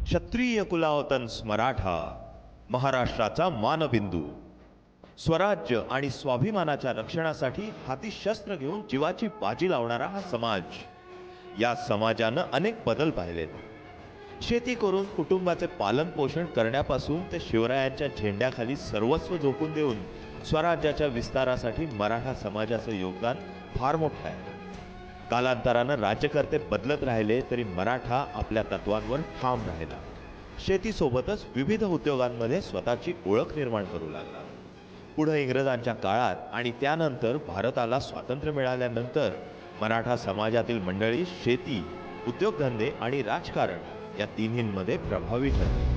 क्षत्रिय कुलावतंस मराठा, महाराष्ट्राचा मानबिंदू. स्वराज्य आणि स्वाभिमानाच्या रक्षणासाठी हाती शस्त्र घेऊन जीवाची बाजी लावणारा हा समाज. या समाजानं अनेक बदल पाहिलेत. शेती करून कुटुंबाचे पालन पोषण करण्यापासून ते शिवरायांच्या झेंड्याखाली सर्वस्व झोकून देऊन स्वराज्याच्या विस्तारासाठी मराठा समाजाचं योगदान फार मोठं आहे. कालांतरानं राज्यकर्ते बदलत राहिले तरी मराठा आपल्या तत्वांवर ठाम राहिला. शेतीसोबतच विविध उद्योगांमध्ये स्वतःची ओळख निर्माण करू लागला. पुढे इंग्रजांच्या काळात आणि त्यानंतर भारताला स्वातंत्र्य मिळाल्यानंतर मराठा समाजातील मंडळी शेती, उद्योगधंदे आणि राजकारण या तिन्हींमध्ये प्रभावी ठरली.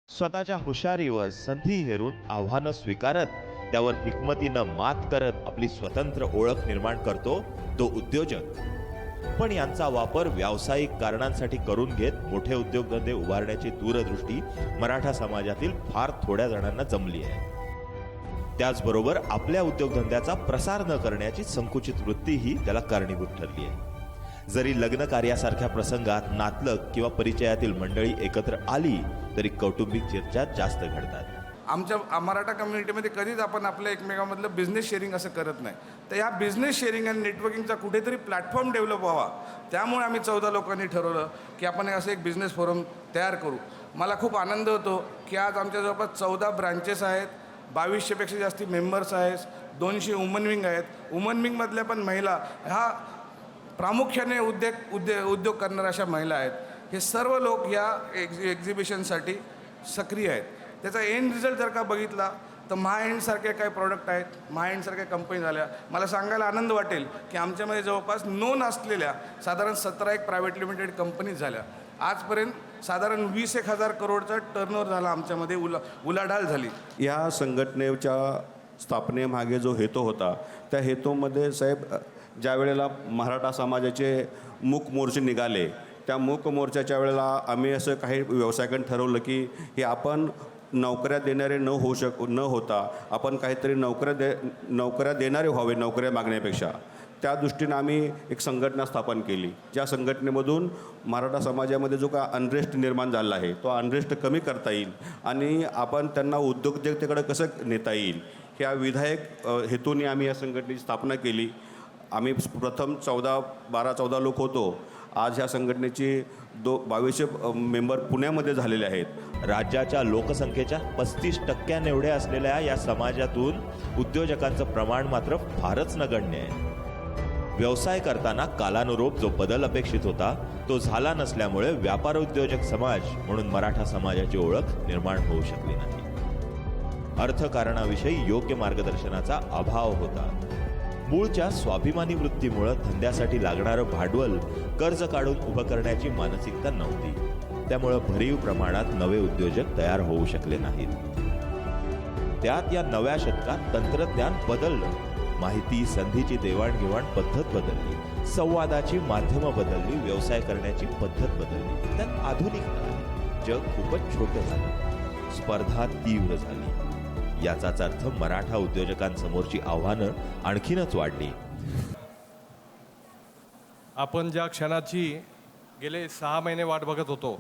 स्वतःच्या हुशारीवर संधी हेरून आव्हानं स्वीकारत त्यावर हिकमतीनं मात करत आपली स्वतंत्र ओळख निर्माण करतो तो उद्योजक. पण यांचा वापर व्यावसायिक कारणांसाठी करून घेत मोठे उद्योगधंदे उभारण्याची दूरदृष्टी मराठा समाजातील फार थोड्या जणांना जमली आहे. त्याचबरोबर आपल्या उद्योगधंद्याचा प्रसार न करण्याची संकुचित वृत्तीही त्याला कारणीभूत ठरली आहे. जरी लग्न कार्यासारख्या प्रसंगात नातलग किंवा परिचयातील मंडळी एकत्र आली तरी कौटुंबिक चर्चा जास्त घडतात. आमच्या मराठा कम्युनिटीमध्ये कधीच आपण आपल्या एकमेकांमधलं बिझनेस शेअरिंग असं करत नाही. तर या बिझनेस शेअरिंग आणि नेटवर्किंगचा कुठेतरी प्लॅटफॉर्म डेव्हलप व्हावा, त्यामुळे आम्ही 14 लोकांनी ठरवलं की आपण असं एक बिझनेस फोरम तयार करू. मला खूप आनंद होतो की आज आमच्या जवळपास 14 ब्रांचेस आहेत, 2200पेक्षा जास्ती मेंबर्स आहेत, 200 वुमन विंग आहेत. वुमन विंगमधल्या पण महिला ह्या प्रामुख्याने उद्योग करणाऱ्या अशा महिला आहेत. हे सर्व लोक या एक्झिबिशनसाठी सक्रिय आहेत. त्याचा एंड रिझल्ट जर का बघितला तर महाएंडसारखे काही प्रॉडक्ट आहेत, महाएंडसारख्या कंपनी झाल्या. मला सांगायला आनंद वाटेल की आमच्यामध्ये जवळपास नोंद असलेल्या साधारण 17 प्रायव्हेट लिमिटेड कंपनीज झाल्या. आजपर्यंत साधारण 20,000 करोडचा टर्नओव्हर झाला आमच्यामध्ये, उलाढाल झाली. या संघटनेच्या स्थापनेमागे जो हेतू होता त्या हेतूमध्ये साहेब ज्या वेळेला मराठा समाजाचे मूक मोर्चे निघाले त्या मूक मोर्चाच्या वेळेला आम्ही असं काही व्यावसायिकांनी ठरवलं की हे आपण नोकऱ्या देणारे न होता आपण काहीतरी नोकऱ्या देणारे व्हावे नोकऱ्या मागण्यापेक्षा. त्या दृष्टीनं आम्ही एक संघटना स्थापन केली. ज्या संघटनेमधून मराठा समाजामध्ये जो काय अनरेस्ट निर्माण झाला आहे तो अनरेस्ट कमी करता येईल आणि आपण त्यांना उद्योजकतेकडे कसं नेता येईल ह्या विधायक हेतूने आम्ही या संघटनेची स्थापना केली. आम्ही प्रथम 12-14 लोक होतो. आज ह्या संघटनेची 2200 मेंबर पुण्यामध्ये झालेले आहेत. राज्याच्या लोकसंख्येच्या 35% एवढे असलेल्या या समाजातून उद्योजकांचं प्रमाण मात्र फारच नगण्य आहे. व्यवसाय करताना कालानुरूप जो बदल अपेक्षित होता तो झाला नसल्यामुळे व्यापार उद्योजक समाज म्हणून मराठा समाजाची ओळख निर्माण होऊ शकली नाही. अर्थकारणाविषयी योग्य मार्गदर्शनाचा अभाव होता. मूळच्या स्वाभिमानी वृत्तीमुळे धंद्यासाठी लागणारं भांडवल कर्ज काढून उभं करण्याची मानसिकता नव्हती. त्यामुळे भरीव प्रमाणात नवे उद्योजक तयार होऊ शकले नाहीत. त्यात या नव्या शतकात तंत्रज्ञान बदललं. माहिती संधीची देवाणघेवाण पद्धत बदलली, संवादाची माध्यमं बदलली, व्यवसाय करण्याची पद्धत बदलली. त्यात आधुनिकता आली. जग खूपच छोटं झालं, स्पर्धा तीव्र झाली. याचाच अर्थ मराठा उद्योजकांसमोरची आव्हानं आणखीनच वाढली. आपण ज्या क्षणाची गेले 6 महिने वाट बघत होतो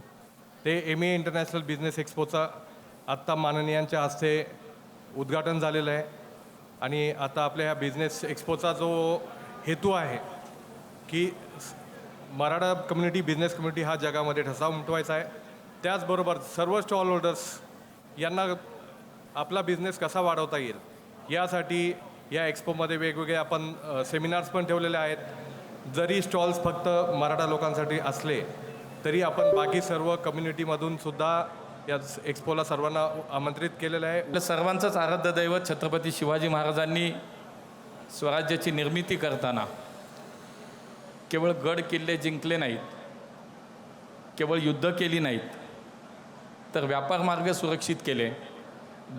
ते MEA इंटरनॅशनल बिझनेस एक्सपोचा आत्ता माननीयांच्या हस्ते उद्घाटन झालेलं आहे. आणि आता आपल्या ह्या बिझनेस एक्सपोचा जो हेतू आहे की मराठा कम्युनिटी बिझनेस कम्युनिटी हा जगामध्ये ठसा उमटवायचा आहे. त्याचबरोबर सर्व स्टॉल होल्डर्स यांना आपला बिझनेस कसा वाढवता येईल यासाठी या एक्सपोमध्ये वेगवेगळे आपण सेमिनार्स पण ठेवलेले आहेत. जरी स्टॉल्स फक्त मराठा लोकांसाठी असले तरी आपण बाकी सर्व कम्युनिटीमधून सुद्धा या एक्सपोला सर्वांना आमंत्रित केलेलं आहे. आपलं सर्वांचंच आराध्य दैवत छत्रपती शिवाजी महाराजांनी स्वराज्याची निर्मिती करताना केवळ गड किल्ले जिंकले नाहीत, केवळ युद्ध केली नाहीत, तर व्यापार मार्ग सुरक्षित केले,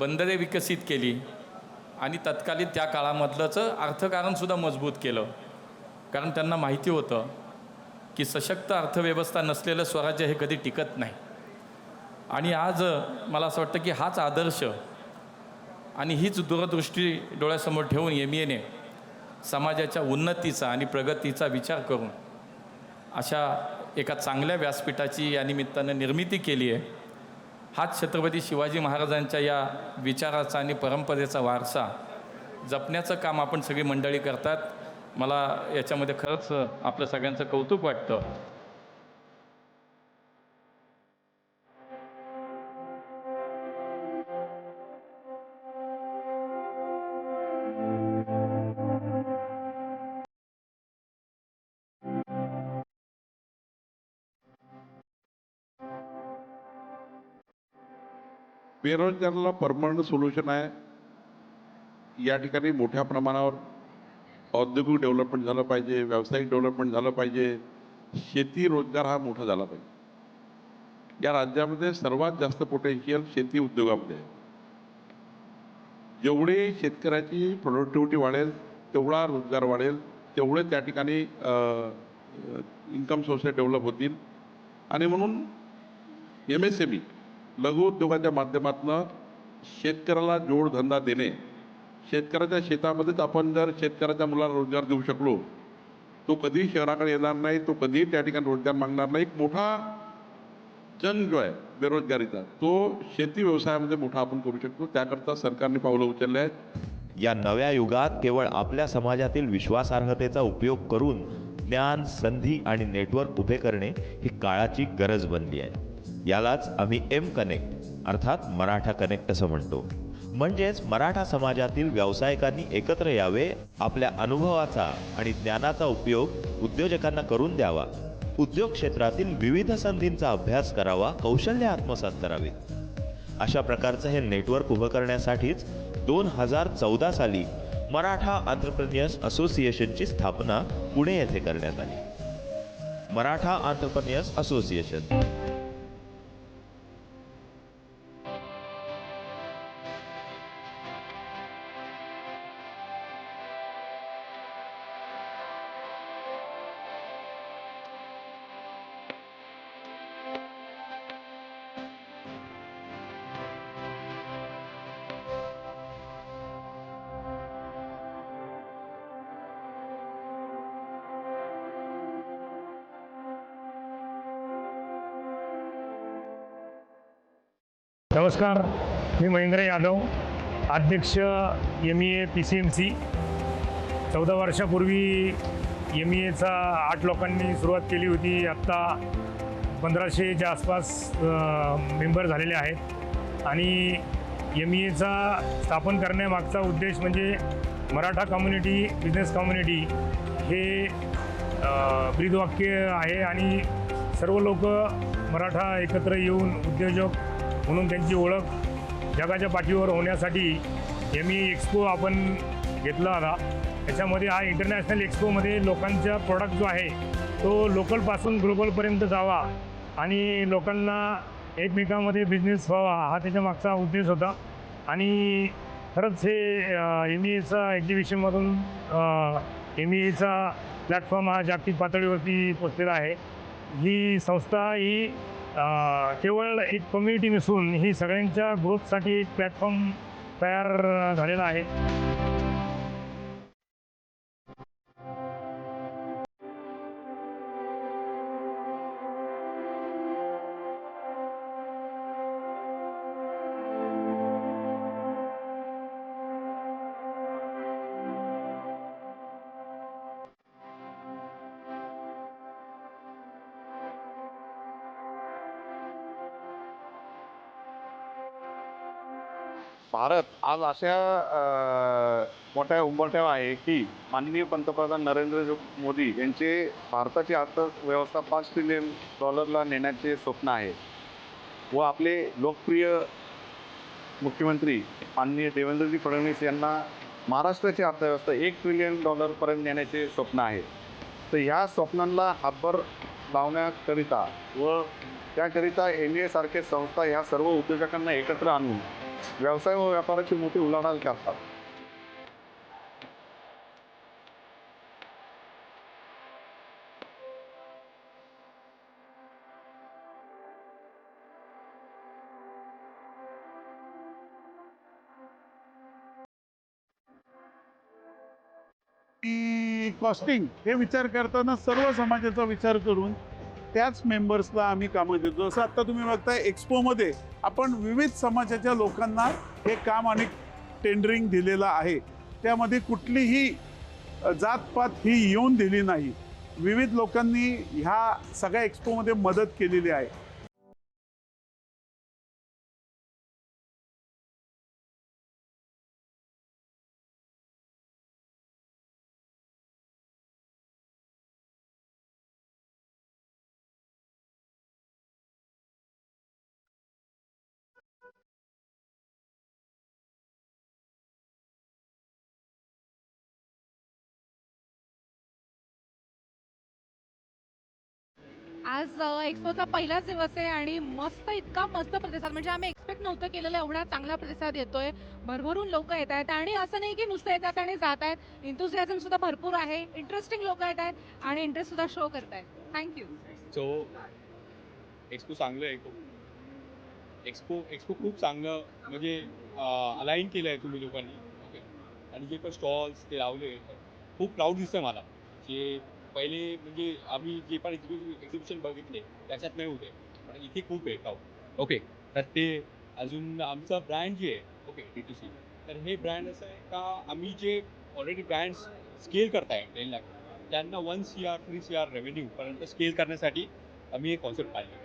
बंदरे विकसित केली आणि तत्कालीन त्या काळामधलंचं अर्थकारणसुद्धा मजबूत केलं. कारण त्यांना माहिती होतं की सशक्त अर्थव्यवस्था नसलेलं स्वराज्य हे कधी टिकत नाही. आणि आज मला असं वाटतं की हाच आदर्श आणि हीच दूरदृष्टी डोळ्यासमोर ठेवून MEAने समाजाच्या उन्नतीचा आणि प्रगतीचा विचार करून अशा एका चांगल्या व्यासपीठाची या निमित्तानं निर्मिती केली आहे. हाच छत्रपती शिवाजी महाराजांच्या या विचाराचा आणि परंपरेचा वारसा जपण्याचं काम आपण सगळी मंडळी करतात. मला याच्यामध्ये खरंच आपलं सगळ्यांचं कौतुक वाटतं. बेरोजगाराला परमनंट सोल्युशन आहे. या ठिकाणी मोठ्या प्रमाणावर औद्योगिक डेव्हलपमेंट झालं पाहिजे, व्यावसायिक डेव्हलपमेंट झालं पाहिजे, शेती रोजगार हा मोठा झाला पाहिजे. या राज्यामध्ये सर्वात जास्त पोटेन्शियल शेती उद्योगामध्ये आहे. जेवढे शेतकऱ्याची प्रोडक्टिव्हिटी वाढेल तेवढा रोजगार वाढेल, तेवढे त्या ठिकाणी इन्कम सोर्सेस डेव्हलप होतील. आणि म्हणून MSME लघु उद्योगाच्या माध्यमातून शेतकऱ्याला जोडधंदा देणे, शेतकऱ्याच्या शेतामध्येच आपण जर शेतकऱ्याच्या मुलाला रोजगार देऊ शकलो, तो कधी शहराकडे येणार नाही, तो कधी त्या ठिकाणी रोजगार मागणार नाही. एक मोठा जंग जो आहे बेरोजगारीचा तो शेती व्यवसायामध्ये मोठा आपण करू शकतो. त्याकरता सरकारने पावलं उचलले आहेत. या नव्या युगात केवळ आपल्या समाजातील विश्वासार्हतेचा उपयोग करून ज्ञान, संधी आणि नेटवर्क उभे करणे ही काळाची गरज बनली आहे. यालाच आम्ही कनेक्ट अर्थात मराठा कनेक्ट असं म्हणतो. म्हणजेच मराठा समाजातील व्यावसायिकांनी एकत्र यावे, आपल्या अनुभवाचा आणि ज्ञानाचा उपयोग उद्योजकांना करून द्यावा, उद्योग क्षेत्रातील विविध संधींचा अभ्यास करावा, कौशल्य आत्मसात करावीत. अशा प्रकारचं हे नेटवर्क उभं करण्यासाठीच 2014 साली मराठा एंटरप्रेन्योर्स असोसिएशनची स्थापना पुणे येथे करण्यात आली. मराठा एंटरप्रेन्योर्स असोसिएशन नमस्कार, मी महेंद्र यादव, अध्यक्ष MEA PCMC. 14 वर्षापूर्वी MEAचा 8 लोकांनी सुरुवात केली होती. आत्ता 1500च्या आसपास मेंबर झालेले आहेत. आणि MEAचा स्थापन करण्यामागचा उद्देश म्हणजे मराठा कम्युनिटी, बिझनेस कम्युनिटी हे ब्रीदवाक्य आहे. आणि सर्व लोक मराठा एकत्र येऊन उद्योजक म्हणून त्यांची ओळख जगाच्या पाठीवर होण्यासाठी MEA एक्सपो आपण घेतला होता. त्याच्यामध्ये हा इंटरनॅशनल एक्सपोमध्ये लोकांचा प्रोडक्ट जो आहे तो लोकलपासून ग्लोबलपर्यंत जावा आणि लोकांना एकमेकांमध्ये बिझनेस व्हावा, हा त्याच्या मागचा उद्देश होता. आणि खरंच हे MEAचा एक्झिबिशनमधून MEAचा प्लॅटफॉर्म हा जागतिक पातळीवरती पोचलेला आहे. ही संस्था ही केवळ एक कम्युनिटी नसून ही सगळ्यांच्या ग्रोथसाठी एक प्लॅटफॉर्म तयार झालेला आहे. भारत आज अशा मोठ्या उंबरठ्यावर आहे की माननीय पंतप्रधान नरेंद्र मोदी यांचे भारताची अर्थव्यवस्था $5 ट्रिलियन नेण्याचे स्वप्न आहे व आपले लोकप्रिय मुख्यमंत्री माननीय देवेंद्रजी फडणवीस यांना महाराष्ट्राची अर्थव्यवस्था $1 ट्रिलियन पर्यंत नेण्याचे स्वप्न आहे. तर ह्या स्वप्नांना हातभार लावण्याकरिता व त्याकरिता MA सारखे संस्था ह्या सर्व उद्योजकांना एकत्र आणून व्यवसाय व व्यापाराची मोठी उलाढाल करतात. की कॉस्टिंग हे विचार करताना सर्व समाजाचा विचार करून त्याच मेंबर्सला आम्ही कामं देतो. जसं आत्ता तुम्ही बघताय एक्सपोमध्ये आपण विविध समाजाच्या लोकांना हे काम आणि टेंडरिंग दिलेलं आहे. त्यामध्ये कुठलीही जातपात ही येऊन दिली नाही. विविध लोकांनी ह्या सगळ्या एक्सपोमध्ये मदत केलेली आहे. आज एक्सपोचा पहिलाच दिवस आहे आणि इतका मस्त प्रतिसाद, म्हणजे आम्ही एक्सपेक्ट नव्हतं केलेलं एवढा चांगला प्रतिसाद येतोय. भरभरून लोक येत आहेत आणि असं नाही की नुसतं येतात आणि जात आहेत. एन्थुसियाझम सुद्धा भरपूर आहे. इंटरेस्टिंग लोक येत आहेत आणि इंटरेस्ट सुद्धा शो करत आहेत. थँक्यू. सो एक्सपो चांगलं आहे. एक्सपो खूप चांगलं म्हणजे अलाईन केलं आहे तुम्ही लोकांनी. ओके. आणि जे पण स्टॉल्स ते लावले खूप प्राऊड दिसतंय मला. जे पहिले म्हणजे आम्ही जे पण एक्झिबिशन बघितले त्याच्यात नाही होते, पण इथे खूप आहे प्राऊड. ओके. तर ते अजून आमचा ब्रँड जे आहे ओके D2C, तर हे ब्रँड असं आहे का आम्ही जे ऑलरेडी ब्रँड्स स्केल करताय 10 लाख त्यांना 1 CR 3 CR रेव्हेन्यूपर्यंत स्केल करण्यासाठी आम्ही एक कॉन्सेप्ट पाहिजे.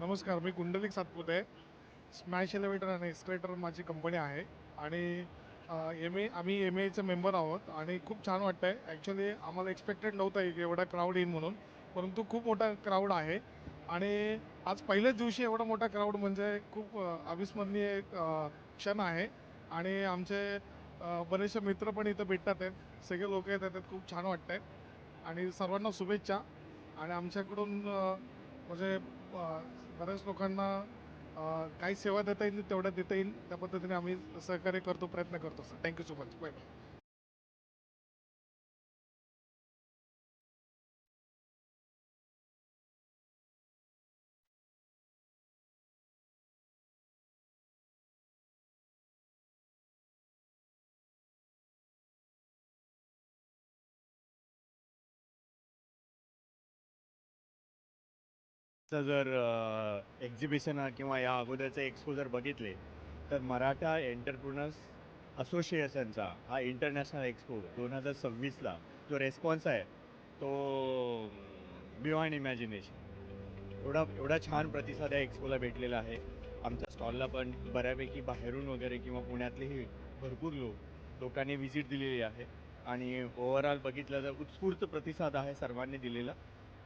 नमस्कार, मी कुंडलिक सातपुते. स्मॅश एलिव्हेटर आणि एस्कलेटर माझी कंपनी आहे आणि आम्ही MAचे मेंबर आहोत आणि खूप छान वाटतं आहे. ॲक्च्युली आम्हाला एक्सपेक्टेड नव्हतं की एवढा क्राऊड येईल म्हणून, परंतु खूप मोठा क्राऊड आहे आणि आज पहिल्याच दिवशी एवढा मोठा क्राऊड म्हणजे खूप अविस्मरणीय एक क्षण आहे. आणि आमचे बरेचसे मित्र पण इथं भेटतात आहेत. सगळे लोक येत आहेत. खूप छान वाटतं आहे आणि सर्वांना शुभेच्छा. आणि आमच्याकडून म्हणजे बऱ्याच लोकांना काही सेवा देता येईल तेवढ्या देता येईल त्या पद्धतीने आम्ही सहकार्य करतो, प्रयत्न करतो. Sir thank you so much. Bye bye. जर एक्झिबिशन किंवा या अगोदरचे एक्सपो जर बघितले तर मराठा एंटरप्रिनर्स असोसिएशनचा हा इंटरनॅशनल एक्सपो 2026ला जो रेस्पॉन्स आहे तो बियॉन्ड इमॅजिनेशन. एवढा छान प्रतिसाद या एक्सपोला भेटलेला आहे. आमच्या स्टॉलला पण बऱ्यापैकी बाहेरून वगैरे किंवा पुण्यातलेही भरपूर लोकांनी व्हिजिट दिलेली आहे आणि ओव्हरऑल बघितलं तर उत्स्फूर्त प्रतिसाद आहे सर्वांनी दिलेला.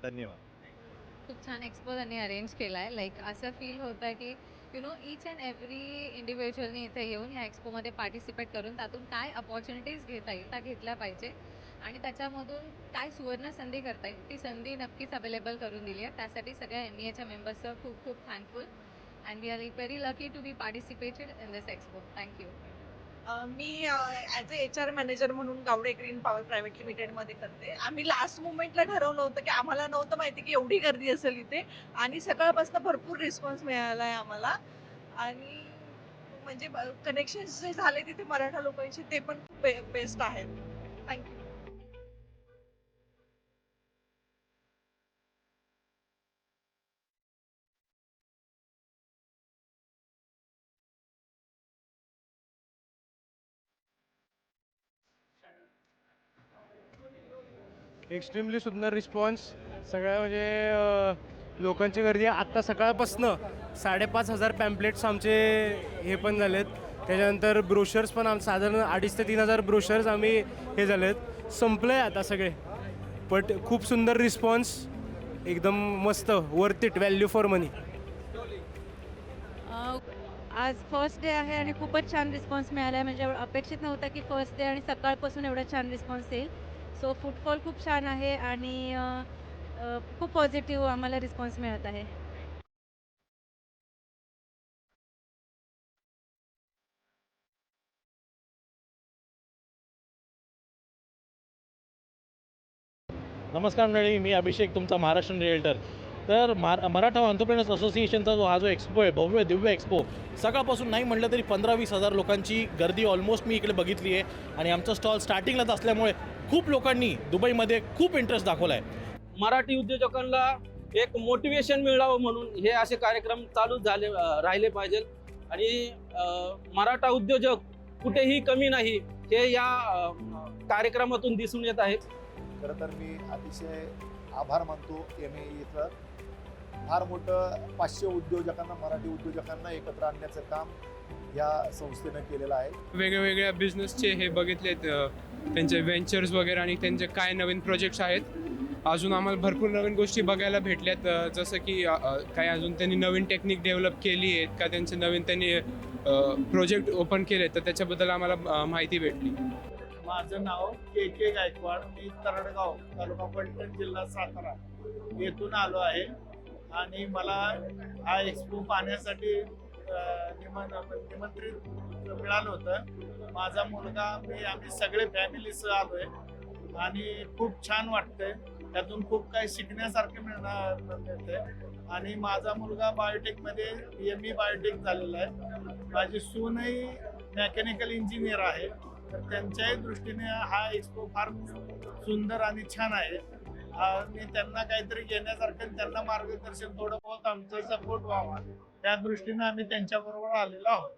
धन्यवाद. खूप छान एक्सपो त्यांनी अरेंज केला आहे. लाईक असं फील होतं आहे की ईच अँड एव्हरी इंडिव्हिज्युअलनी इथे येऊन ह्या एक्सपोमध्ये पार्टिसिपेट करून त्यातून काय अपॉर्च्युनिटीज घेता येईल त्या घेतल्या पाहिजे आणि त्याच्यामधून काय सुवर्ण संधी करता येईल ती संधी नक्कीच अवेलेबल करून दिली आहे. त्यासाठी सगळ्या MAच्या मेंबर्सचं खूप खूप thankful and we are very lucky to be participated in this expo. Thank you. मी ॲज अ HR मॅनेजर म्हणून गावडे ग्रीन पॉवर प्रायव्हेट लिमिटेडमध्ये करते. आम्ही लास्ट मोमेंटला ठरवलं होतं की आम्हाला नव्हतं माहिती की एवढी गर्दी असेल इथे आणि सकाळपासून भरपूर रिस्पॉन्स मिळाला आहे आम्हाला आणि म्हणजे कनेक्शन्स जे झाले तिथे मराठा लोकांशी ते पण खूप बेस्ट आहेत. थँक्यू. एक्स्ट्रीमली सुंदर रिस्पॉन्स. सगळ्या म्हणजे लोकांची गर्दी आत्ता सकाळपासनं 5,500 पॅम्पलेट्स आमचे हे पण झालेत. त्याच्यानंतर ब्रोशर्स पण साधारण 2,500 ते 3,000 ब्रोशर्स आम्ही हे झालेत. संपलं आहे आता सगळे. बट खूप सुंदर रिस्पॉन्स, एकदम मस्त, वर्थ इट, व्हॅल्यू फॉर मनी. आज फर्स्ट डे आहे आणि खूपच छान रिस्पॉन्स मिळाला आहे. म्हणजे अपेक्षित नव्हता की फर्स्ट डे आणि सकाळपासून एवढा छान रिस्पॉन्स येईल. सो फुटफॉल खूप छान आहे आणि खूप पॉझिटिव्ह आम्हाला रिस्पॉन्स मिळत आहे. नमस्कार मंडळी, मी अभिषेक, तुमचा महाराष्ट्रीयन रिअल्टर. तर मराठा एंटरप्रेनर्स असोसिएशनचा जो हा जो एक्सपो आहे, भव्य दिव्य एक्सपो, सकाळपासून नाही म्हटलं तरी 15-20 हजार लोकांची गर्दी ऑलमोस्ट मी इकडे बघितली आहे. आणि आमचा स्टॉल स्टार्टिंगलाच असल्यामुळे खूप लोकांनी दुबईमध्ये खूप इंटरेस्ट दाखवला आहे. मराठी उद्योजकांना एक मोटिवेशन मिळावं म्हणून हे असे कार्यक्रम चालू राहिले पाहिजे. आणि मराठा उद्योजक कुठेही कमी नाही हे या कार्यक्रमातून दिसून येत आहे. खरं तर मी अतिशय आभार मानतो MAEचं. फार मोठं 500 उद्योजकांना, मराठी उद्योजकांना एकत्र आणण्याचं काम या संस्थेनं केलेलं आहे. वेगवेगळ्या बिझनेसचे हे बघितलेत, त्यांचे व्हेंचर्स वगैरे आणि त्यांचे काय नवीन प्रोजेक्ट्स आहेत. अजून आम्हाला भरपूर नवीन गोष्टी बघायला भेटल्यात, जसं की काय अजून त्यांनी नवीन टेक्निक डेव्हलप केली आहेत का, त्यांचे नवीन त्यांनी प्रोजेक्ट ओपन केले, तर त्याच्याबद्दल आम्हाला माहिती भेटली. माझं नाव KK गायकवाड. मी तरडगाव, तालुका फलटण, जिल्हा सातारा येथून आलो आहे आणि मला हा एक्सपो पाहण्यासाठी निमंत्रित मिळालं होतं. माझा मुलगा, आम्ही सगळे फॅमिलीसह आलो आहे आणि खूप छान वाटतंय. त्यातून खूप काही शिकण्यासारखे मिळते. आणि माझा मुलगा बायोटेकमध्ये ME बायोटेक झालेला आहे. माझी सूनही मेकॅनिकल इंजिनियर आहे. तर त्यांच्याही दृष्टीने हा एक्सपो फार सुंदर आणि छान आहे. आणि त्यांना काहीतरी घेण्यासारखं, त्यांना मार्गदर्शन थोडं बहुत आमचं सपोर्ट व्हावा त्या दृष्टीने आम्ही त्यांच्याबरोबर आलेलो आहोत.